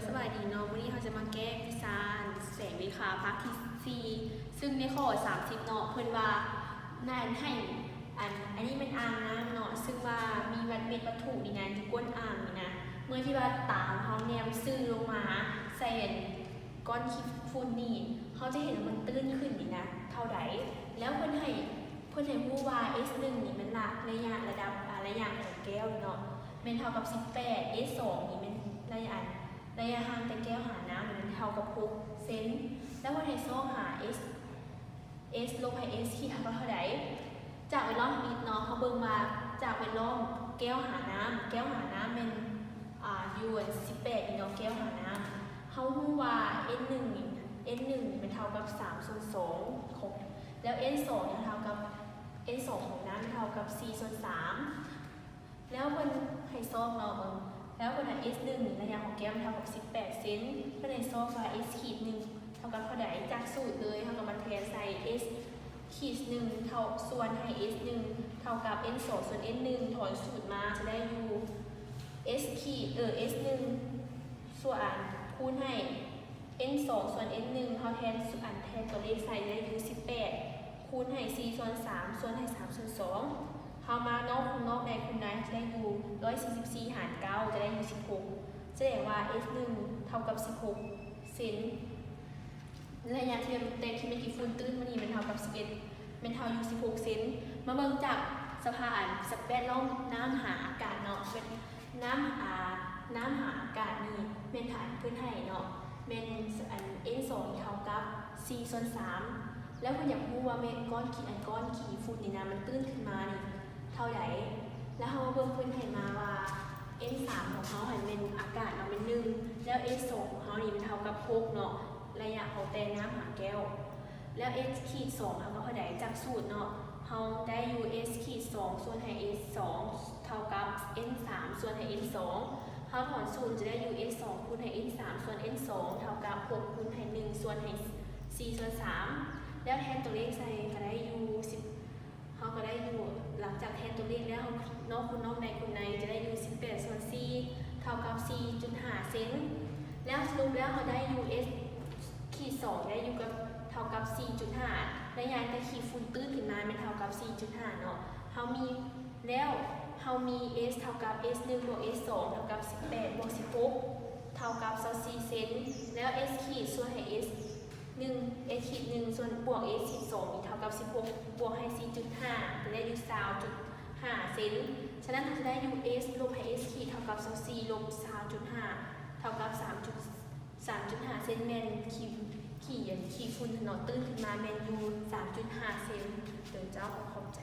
สบายดีเนาะวันนี้เราจะมาแก้วิชาแสงเลขาภาคที่4ซึ่งในข้อ30เนาะเพิ่นว่านั่นให้อันนี้เป็นอ่างน้ำเนาะซึ่งว่ามีเม็ดวัตถุนี่นะอยู่ก้นอ่างนี่นะเมื่อที่ว่าตาของเขาแนมซื่อลงมาใส่ก้อนขี้ฝุ่นนี่เขาจะเห็นว่ามันตื้นขึ้นนี่นะเท่าใดแล้วเพิ่นให้รู้ว่า S1 นี่มันระยะระดับระยะของแก้วเนาะเป็นเท่ากับ18 S2 นี่เป็นระยะห่างแต่แก้วหาน้ำมันเท่ากับ6เซนแล้ววันที่2หา S ลบให้ S ที่เท่ากับเท่าใดจากเวลาอีกเนาะเขาเบิ่งมาจากเวลาแก้วหาน้ำเป็นอยู่18นี่เนาะแก้วหาน้ำเขารู้ว่า N1 เป็นเท่ากับ3ส่วน2ของแล้ว N2 เนี่ยเท่ากับ N2 ของน้ำเท่ากับ4ส่วน3แล้วมันให้ซอกเนาะแล้วคนนั้น S1 ระยะของแก้วมันเท่ากับ18เซนก็เลยซอกว่า S ขีด1เท่ากับเท่าใดจากสูตรเลยเท่ากับมันแทนใส่ S ขีด1เท่าส่วนให้ S1 เท่ากับ N2 ส่วน N1 ถอนสูตรมาจะได้อยู่ S ขีดS1 ส่วนคูณให้ N2 ส่วน N1 เท่าแทนแทนตัวเลขใส่ได้อยู่18คูณให้4ส่วน3ส่วนให้3ส่วน2เข้ามานอกในคูณนั้นจะได้อยู่144หาร9จะได้อยู่16แสดงว่า S1 เท่ากับ16เซนระยะที่แต่ที่เป็นกี่ฝุ่นตื้นมันนี่มันเท่ากับ11มันเท่าอยู่16เซนมาเบิ่งจากสภาพแวดล้อมน้ำหาอากาศเนาะเป็นน้ำหาอากาศนี่เป็นฐานพื้นไห้เนาะเป็นN2 เท่ากับ4ส่วน3แล้วคุณอยากรู้ว่าก้อนขี้ฝุ่นนี่นะมันตื้นขึ้นมานี่เท่าไหร่แล้วเขาเบิ่งพื้นไห้มาว่า N3 ของเขาเป็นอากาศเนาะเป็น1แล้ว S2 ของเขานี่มันเท่ากับ6เนาะระยะของแต่น้ำหาแก้วแล้ว S ขีด2เท่ากับเท่าไหร่จากสูตรเนาะเขาได้อยู่ S ขีด2ส่วนให้ S2 เท่ากับ N3 ส่วนให้ N2 เขาถอนสูตรจะได้อยู่ S2 คูณให้ N3 ส่วน N2 เท่ากับ6คูณให้1ส่วนให้4ส่วน3แล้วแทนตัวเลขใส่ก็ได้อยู่10เขาก็ได้อยู่หลังจากแทนตัวเลขแล้วนอกคูณในจะได้อยู่18ส่วน4เท่ากับ 4.5 เซนแล้วสรุปแล้วเขาได้อยู่ S ขีด2ได้อยู่กับเท่ากับ 4.5 ระยะแต่ขีดฝุ่นตื้นขึ้นมาเป็นเท่ากับ 4.5 เนาะเขามี S เท่ากับ S1 บวก S2 เท่ากับ18บวก16เท่ากับ24เซนแล้ว S ขีดส่วนให้ S1 S ขีด1ส่วนบวก S ขีด2เท่ากับ16บวกให้ 4.5 จะได้อยู่20.5 เซนฉะนั้นเราจะได้อยู่ S ลบให้ S ขีดเท่ากับ24ลบ20.5เท่ากับ3.5 เซนแมนขี่ฝุ่นถนนตื้นขึ้นมาแมนยู 3.5 เซนเดี๋ยวเจ้าขอบใจ